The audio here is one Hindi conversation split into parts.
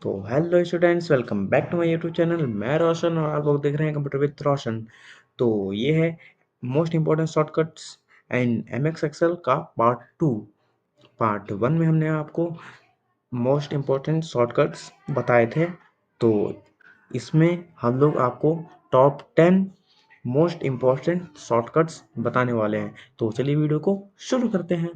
तो hello students, welcome back to my YouTube channel. मैं रोशन और आप लोग देख रहे हैं कंप्यूटर विद रोशन। तो ये है most important shortcuts and M X Excel का पार्ट 2। पार्ट 1 में हमने आपको मोस्ट इंपॉर्टेंट शॉर्टकट्स बताए थे। तो इसमें हम लोग आपको टॉप 10 मोस्ट इंपॉर्टेंट शॉर्टकट्स बताने वाले हैं। तो चलिए वीडियो को शुरू करते हैं।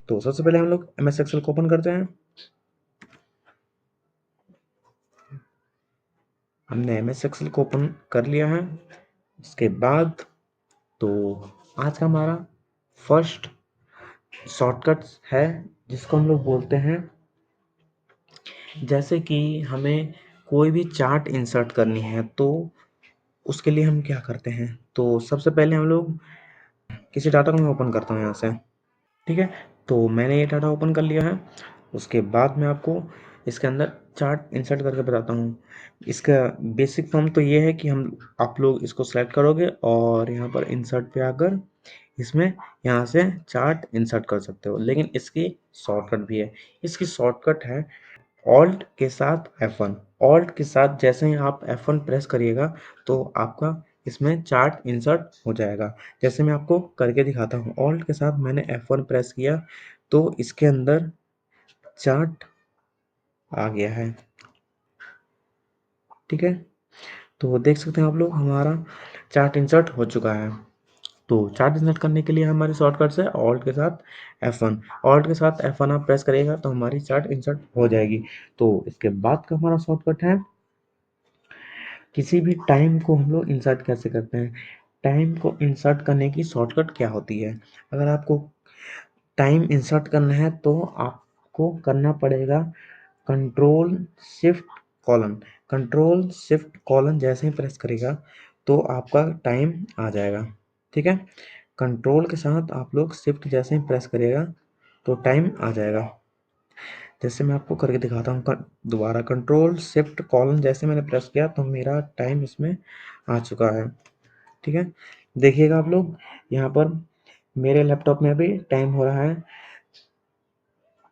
तो सबसे पहले हम लोग एम एस एक्सेल को ओपन करते हैं। हमने एम एस एक्सेल को ओपन कर लिया है। इसके बाद तो आज का हमारा फर्स्ट शॉर्टकट्स है जिसको हम लोग बोलते हैं, जैसे कि हमें कोई भी चार्ट इंसर्ट करनी है तो उसके लिए हम क्या करते हैं। तो सबसे पहले हम लोग किसी डाटा को मैं ओपन करता हूँ यहाँ से। ठीक है, तो मैंने ये डाटा ओपन कर लिया है। उसके बाद मैं आपको इसके अंदर चार्ट इंसर्ट करके बताता हूँ। इसका बेसिक फॉर्म तो ये है कि हम आप लोग इसको सेलेक्ट करोगे और यहाँ पर इंसर्ट पे आकर इसमें यहाँ से चार्ट इंसर्ट कर सकते हो, लेकिन इसकी शॉर्टकट भी है। इसकी शॉर्टकट है ऑल्ट के साथ F1। ऑल्ट के साथ जैसे ही आप F1 प्रेस करिएगा तो आपका इसमें चार्ट इंसर्ट हो जाएगा। जैसे मैं आपको करके दिखाता हूँ। ऑल्ट के साथ मैंने F1 प्रेस किया तो इसके अंदर चार्ट आ गया है। ठीक है, तो देख सकते हैं आप लोग हमारा चार्ट इंसर्ट हो चुका है। तो चार्ट इंसर्ट करने के लिए हमारी शॉर्टकट्स है ऑल्ट के साथ F1। ऑल्ट के साथ F1 आप प्रेस करिएगा तो हमारी चार्ट इंसर्ट हो जाएगी। तो इसके बाद का हमारा शॉर्टकट है, किसी भी टाइम को हम लोग इंसर्ट कैसे करते हैं। टाइम को इंसर्ट करने की शॉर्टकट क्या होती है। अगर आपको टाइम इंसर्ट करना है तो आपको करना पड़ेगा control shift colon. Control shift colon जैसे ही प्रेस करेगा तो आपका टाइम आ जाएगा। ठीक है, कंट्रोल के साथ आप लोग शिफ्ट जैसे ही प्रेस करिएगा तो टाइम आ जाएगा। जैसे मैं आपको करके दिखाता हूँ दोबारा। कंट्रोल शिफ्ट कॉलन जैसे मैंने प्रेस किया तो मेरा टाइम इसमें आ चुका है। ठीक है, देखिएगा आप लोग यहाँ पर मेरे लैपटॉप में अभी टाइम हो रहा है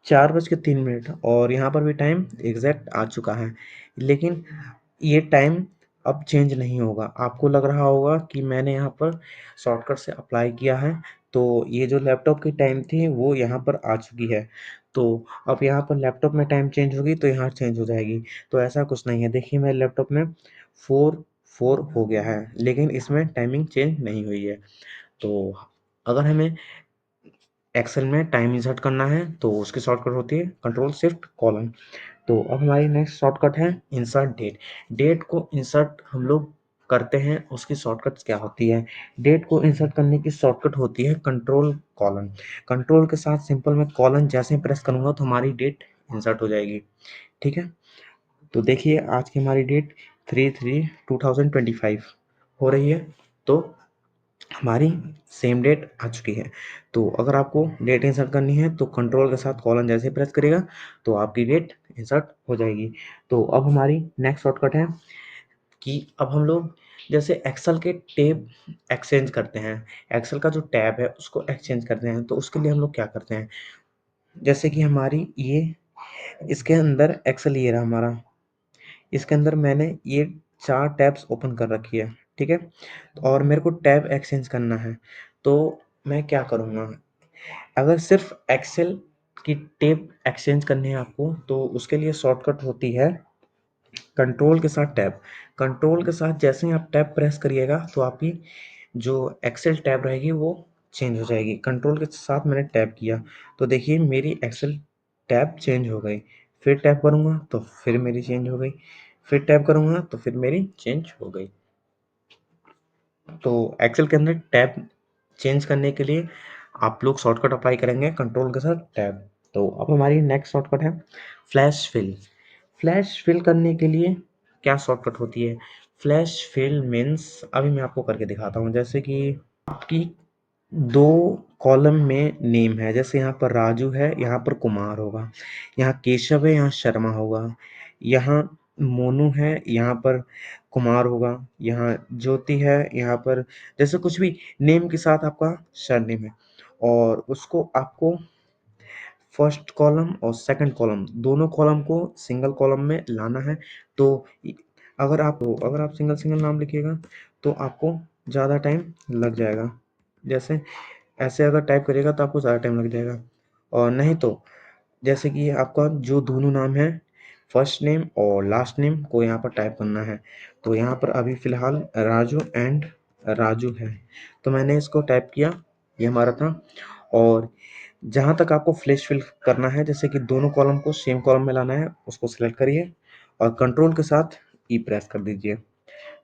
4:03 और यहाँ पर भी टाइम एग्जैक्ट आ चुका है। लेकिन ये टाइम अब चेंज नहीं होगा। आपको लग रहा होगा कि मैंने यहाँ पर शॉर्टकट से अप्लाई किया है तो ये जो लैपटॉप की टाइम थी वो यहाँ पर आ चुकी है। तो अब यहाँ पर लैपटॉप में टाइम चेंज होगी तो यहाँ चेंज हो जाएगी। तो ऐसा कुछ नहीं है। देखिए मेरे लैपटॉप में 4:04 हो गया है लेकिन इसमें टाइमिंग चेंज नहीं हुई है। तो अगर हमें एक्सेल में टाइम इंसर्ट करना है तो उसकी शॉर्टकट होती है कंट्रोल शिफ्ट कॉलन। तो अब हमारी नेक्स्ट शॉर्टकट है इंसर्ट डेट। डेट को इंसर्ट हम लोग करते हैं, उसकी शॉर्टकट क्या होती है। डेट को इंसर्ट करने की शॉर्टकट होती है कंट्रोल कॉलन। कंट्रोल के साथ सिंपल में कॉलन जैसे ही प्रेस करूंगा तो हमारी डेट इंसर्ट हो जाएगी। ठीक है, तो देखिए आज की हमारी डेट 3/3/2025 हो रही है। तो हमारी सेम डेट आ चुकी है। तो अगर आपको डेट इंसर्ट करनी है तो कंट्रोल के साथ कॉलन जैसे प्रेस करेगा तो आपकी डेट इंसर्ट हो जाएगी। तो अब हमारी नेक्स्ट शॉर्टकट है कि अब हम लोग जैसे एक्सेल के टैब एक्सचेंज करते हैं। एक्सेल का जो टैब है उसको एक्सचेंज करते हैं तो उसके लिए हम लोग क्या करते हैं। जैसे कि हमारी ये इसके अंदर एक्सेल ये रहा हमारा, इसके अंदर मैंने ये 4 टैब्स ओपन कर रखी है। ठीक है, और मेरे को टैब एक्सचेंज करना है तो मैं क्या करूँगा। अगर सिर्फ एक्सेल की टैब एक्सचेंज करनी है आपको तो उसके लिए शॉर्टकट होती है कंट्रोल के साथ टैब। कंट्रोल के साथ जैसे ही आप टैब प्रेस करिएगा तो आपकी जो एक्सेल टैब रहेगी वो चेंज हो जाएगी। कंट्रोल के साथ मैंने टैब किया तो देखिए मेरी एक्सेल टैब चेंज हो गई। फिर टैब करूँगा तो फिर मेरी चेंज हो गई। फिर टैब करूँगा तो फिर मेरी चेंज हो गई। तो एक्सेल के अंदर टैब चेंज करने के लिए आप लोग शॉर्टकट अप्लाई करेंगे कंट्रोल के साथ टैब। तो अब हमारी नेक्स्ट शॉर्टकट है फ्लैश फिल। फ्लैश फिल करने के लिए क्या शॉर्टकट होती है। फ्लैश फिल मीन्स अभी मैं आपको करके दिखाता हूँ। जैसे कि आपकी 2 कॉलम में नेम है, जैसे यहाँ पर राजू है, यहाँ पर कुमार होगा, यहाँ केशव है, यहाँ शर्मा होगा, यहाँ मोनू है, यहाँ पर कुमार होगा, यहाँ ज्योति है, यहाँ पर जैसे कुछ भी नेम के साथ आपका सरनेम है, और उसको आपको फर्स्ट कॉलम और सेकंड कॉलम दोनों कॉलम को सिंगल कॉलम में लाना है। तो अगर आप सिंगल सिंगल नाम लिखिएगा तो आपको ज़्यादा टाइम लग जाएगा। जैसे ऐसे अगर टाइप करिएगा तो आपको ज़्यादा टाइम लग जाएगा, और नहीं तो जैसे कि आपका जो दोनों नाम है, फर्स्ट नेम और लास्ट नेम को यहाँ पर टाइप करना है। तो यहाँ पर अभी फ़िलहाल राजू एंड राजू है, तो मैंने इसको टाइप किया, ये हमारा था। और जहाँ तक आपको फ्लैश फिल करना है, जैसे कि दोनों कॉलम को सेम कॉलम में लाना है, उसको सेलेक्ट करिए और कंट्रोल के साथ ई प्रेस कर दीजिए,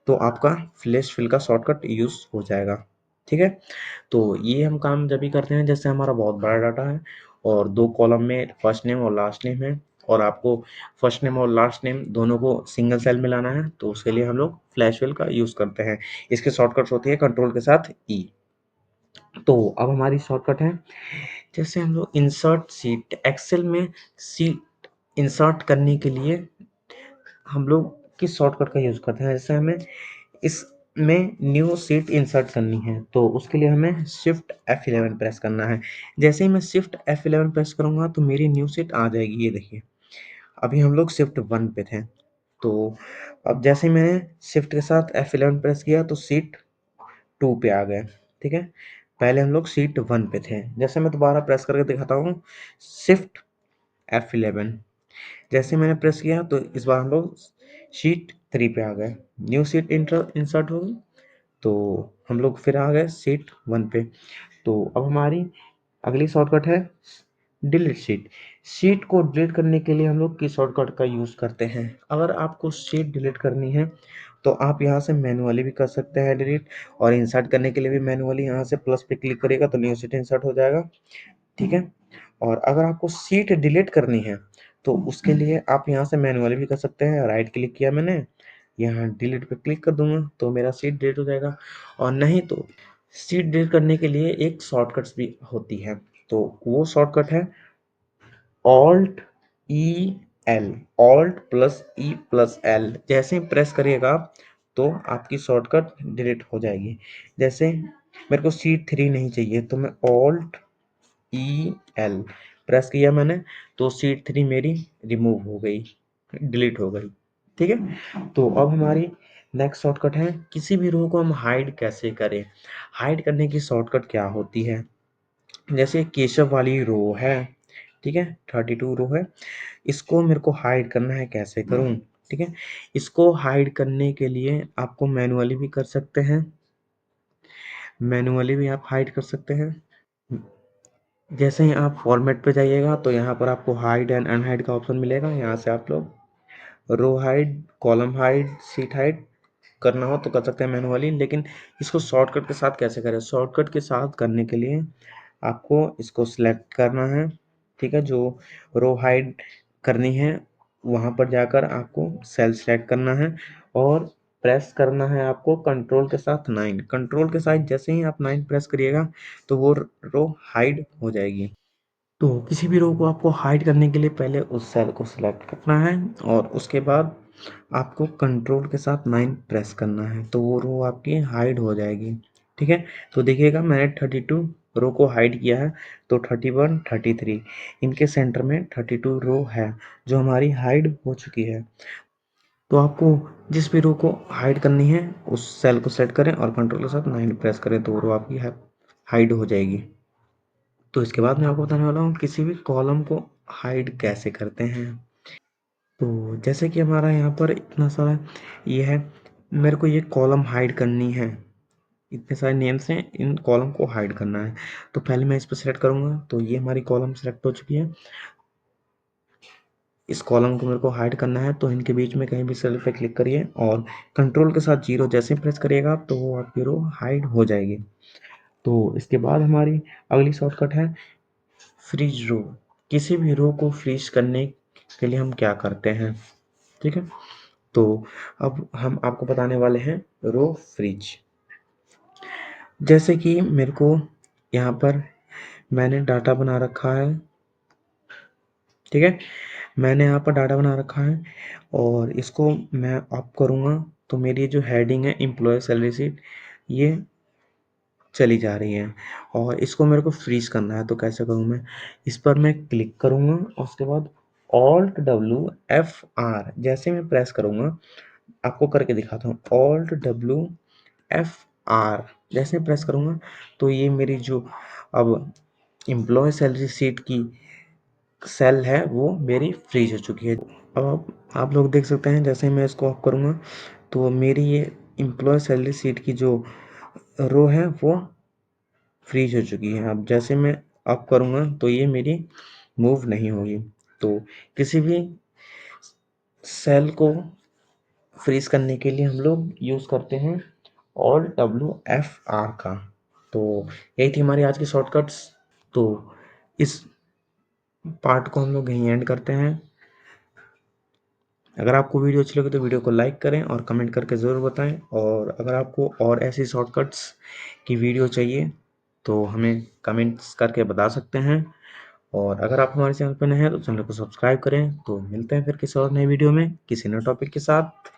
तो आपका फ्लैश फिल का शॉर्टकट यूज़ हो जाएगा। ठीक है? तो ये हम काम जब भी करते हैं जैसे हमारा बहुत बड़ा डाटा है और दो कॉलम में फर्स्ट नेम और लास्ट नेम है, और आपको फर्स्ट नेम और लास्ट नेम दोनों को सिंगल सेल में लाना है, तो उसके लिए हम लोग फ्लैश फिल का यूज़ करते हैं। इसके शॉर्टकट्स होती है कंट्रोल के साथ ई। तो अब हमारी शॉर्टकट है, जैसे हम लोग इंसर्ट शीट, एक्सेल में शीट इंसर्ट करने के लिए हम लोग किस शॉर्टकट का यूज़ करते हैं। जैसे हमें इसमें न्यू शीट इंसर्ट करनी है, तो उसके लिए हमें शिफ्ट F11 प्रेस करना है। जैसे ही मैं शिफ्ट F11 प्रेस करूँगा तो मेरी न्यू शीट आ जाएगी, ये देखिए। अभी हम लोग शिफ्ट 1 पे थे, तो अब जैसे ही मैंने शिफ्ट के साथ F11 प्रेस किया तो शीट 2 पे आ गए। ठीक है? पहले हम लोग शीट 1 पे थे। जैसे मैं दोबारा प्रेस करके दिखाता हूँ, शिफ्ट F11, जैसे मैंने प्रेस किया तो इस बार हम लोग शीट 3 पे आ गए। न्यू शीट इंसर्ट हो गई, तो हम लोग फिर आ गए शीट 1 पे। तो अब हमारी अगली शॉर्टकट है डिलीट शीट। शीट को डिलीट करने के लिए हम लोग किस शॉर्टकट का यूज़ करते हैं। अगर आपको शीट डिलीट करनी है तो आप यहाँ से मैनुअली भी कर सकते हैं डिलीट, और इंसर्ट करने के लिए भी मैनुअली यहाँ से प्लस पे क्लिक करिएगा तो न्यू शीट इंसर्ट हो जाएगा। ठीक है? और अगर आपको शीट डिलीट करनी है तो उसके लिए आप यहाँ से मैनुअली भी कर सकते हैं। राइट क्लिक किया मैंने, यहाँ डिलीट पे क्लिक कर दूंगा तो मेरा शीट डिलीट हो जाएगा। और नहीं तो शीट डिलीट करने के लिए एक शॉर्टकट्स भी होती है, तो वो शॉर्टकट है alt E L, alt plus E plus L. जैसे ही प्रेस करिएगा आप तो आपकी शॉर्टकट डिलीट हो जाएगी। जैसे मेरे को शीट 3 नहीं चाहिए तो मैं ऑल्ट ई एल प्रेस किया मैंने, तो शीट 3 मेरी रिमूव हो गई, डिलीट हो गई। ठीक है? तो अब हमारी नेक्स्ट शॉर्टकट है किसी भी रो को हम हाइड कैसे करें। हाइड करने की शॉर्टकट क्या होती है, जैसे केशव वाली रो है, ठीक है, 32 रो है, इसको मेरे को हाइड करना है, कैसे करूं। ठीक है? इसको हाइड करने के लिए आपको मैनुअली भी कर सकते हैं, मैनुअली भी आप हाइड कर सकते हैं। जैसे ही आप फॉर्मेट पे जाइएगा तो यहाँ पर आपको हाइड एंड अनहाइड का ऑप्शन मिलेगा, यहाँ से आप लोग row hide, column hide, sheet hide करना हो तो कर सकते हैं मैनुअली। लेकिन इसको शॉर्टकट के साथ कैसे करें, शॉर्टकट के साथ करने के लिए आपको इसको सिलेक्ट करना है। ठीक है? जो रो हाइड करनी है वहाँ पर जाकर आपको सेल सेलेक्ट करना है और प्रेस करना है आपको कंट्रोल के साथ 9। कंट्रोल के साथ जैसे ही आप 9 प्रेस करिएगा तो वो रो हाइड हो जाएगी। तो किसी भी रो को आपको हाइड करने के लिए पहले उस सेल को सिलेक्ट करना है और उसके बाद आपको कंट्रोल के साथ 9 प्रेस करना है, तो वो रो आपकी हाइड हो जाएगी। ठीक है? तो देखिएगा मैंने 32 रो को हाइड किया है, तो 31, 33 इनके सेंटर में 32 रो है जो हमारी हाइड हो चुकी है। तो आपको जिस भी रो को हाइड करनी है उस सेल को सेलेक्ट करें और कंट्रोल के साथ 9 प्रेस करें, तो वो रो आपकी हाइड हो जाएगी। तो इसके बाद मैं आपको बताने वाला हूँ किसी भी कॉलम को हाइड कैसे करते हैं। तो जैसे कि हमारा यहाँ पर इतना सारा ये है, मेरे को ये कॉलम हाइड करनी है, इतने सारे नेम्स हैं, इन कॉलम को हाइड करना है। तो पहले मैं इस पर सेलेक्ट करूँगा, तो ये हमारी कॉलम सेलेक्ट हो चुकी है। इस कॉलम को मेरे को हाइड करना है, तो इनके बीच में कहीं भी सेल पे क्लिक करिए और कंट्रोल के साथ 0 जैसे ही प्रेस करिएगा तो वो आपकी रो हाइड हो जाएगी। तो इसके बाद हमारी अगली शॉर्टकट है फ्रीज रो। किसी भी रो को फ्रीज करने के लिए हम क्या करते हैं। ठीक है? तो अब हम आपको बताने वाले हैं रो फ्रीज। जैसे कि मेरे को यहाँ पर मैंने डाटा बना रखा है, ठीक है, मैंने यहाँ पर डाटा बना रखा है और इसको मैं अप करूँगा तो मेरी जो हेडिंग है एम्प्लॉय सैलरी शीट ये चली जा रही है और इसको मेरे को फ्रीज करना है। तो कैसे करूँ मैं, इस पर मैं क्लिक करूँगा और उसके बाद ऑल्ट डब्ल्यू एफ आर जैसे मैं प्रेस करूँगा, आपको करके दिखाता हूँ। ऑल्ट डब्ल्यू एफ आर जैसे प्रेस करूँगा तो ये मेरी जो अब एम्प्लॉय सैलरी शीट की सेल है वो मेरी फ्रीज हो चुकी है। अब आप लोग देख सकते हैं जैसे मैं इसको ऑफ करूँगा तो मेरी ये एम्प्लॉय सैलरी शीट की जो रो है वो फ्रीज हो चुकी है। अब जैसे मैं अप करूँगा तो ये मेरी मूव नहीं होगी। तो किसी भी सेल को फ्रीज करने के लिए हम लोग यूज़ करते हैं ऑल्ट डब्ल्यू एफ आर का। तो यही थी हमारी आज की शॉर्टकट्स। तो इस पार्ट को हम लोग यहीं एंड करते हैं। अगर आपको वीडियो अच्छी लगे तो वीडियो को लाइक करें और कमेंट करके ज़रूर बताएं, और अगर आपको और ऐसी शॉर्टकट्स की वीडियो चाहिए तो हमें कमेंट्स करके बता सकते हैं। और अगर आप हमारे चैनल पर नए हैं तो चैनल को सब्सक्राइब करें। तो मिलते हैं फिर किसी और नए वीडियो में किसी नए टॉपिक के साथ।